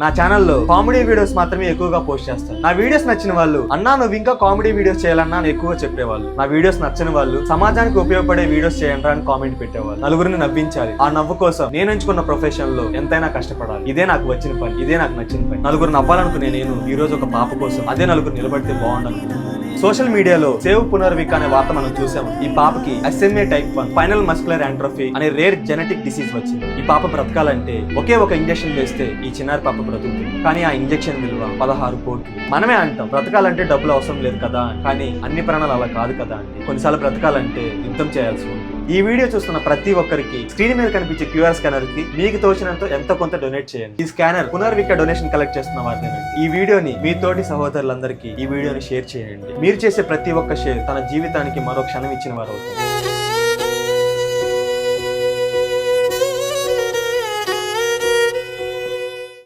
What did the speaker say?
నా ఛానల్లో comedy videos మాత్రమే ఎక్కువగా పోస్ట్ చేస్తాను. నా వీడియోస్ నచ్చిన వాళ్ళు అన్నా నువ్వు ఇంకా కామెడీ వీడియోస్ చేయాలన్నా అని ఎక్కువగా చెప్పేవాళ్ళు. నా వీడియోస్ నచ్చని వాళ్ళు సమాజానికి ఉపయోగపడే వీడియోస్ చేయండి అని కామెంట్ పెట్టేవాళ్ళు. నలుగురిని నవ్వించాలి. ఆ నవ్వు కోసం నేను ఎంచుకున్న ప్రొఫెషన్ లో ఎంతైనా కష్టపడాలి. ఇదే నాకు వచ్చిన పని, ఇదే నాకు నచ్చిన పని. నలుగురు నవ్వాలనుకునే నేను ఈ రోజు ఒక పాప కోసం అదే నలుగురు నిలబడితే బాగుండను. సోషల్ మీడియాలో సేవ్ పునర్విక అనే వార్త మనం చూసాము. ఈ పాపకి SMA type 1 ఫైనల్ మస్కులర్ యాంట్రోఫీ అనే రేర్ జెనెటిక్ డిసీజ్ వచ్చింది. ఈ పాప బ్రతకాలంటే ఒకే ఒక ఇంజెక్షన్ వేస్తే ఈ చిన్నారి పాప బ్రతుకుతుంది. కానీ ఆ ఇంజెక్షన్ విలువ 16 కోట్లు. మనమే అంటాం బ్రతకాలంటే డబ్బులు అవసరం లేదు కదా, కానీ అన్ని ప్రాణాలు అలా కాదు కదా అండి. కొన్నిసార్లు బ్రతకాలంటే యుద్ధం చేయాల్సి ఉంటుంది. ఈ వీడియో చూస్తున్న ప్రతి ఒక్కరికి స్క్రీన్ మీద కనిపించే QR స్కానర్ కి మీకు తోచినంత ఎంత కొంత డొనేట్ చేయండి. ఈ స్కానర్ పునర్విక డొనేషన్ కలెక్ట్ చేస్తున్న వారిని. ఈ వీడియోని మీ తోటి సహోదరులందరికీ ఈ వీడియోని షేర్ చేయండి. మీరు చేసే ప్రతి ఒక్క షేర్ తన జీవితానికి మరో క్షణం ఇచ్చిన వారు అవుతారు.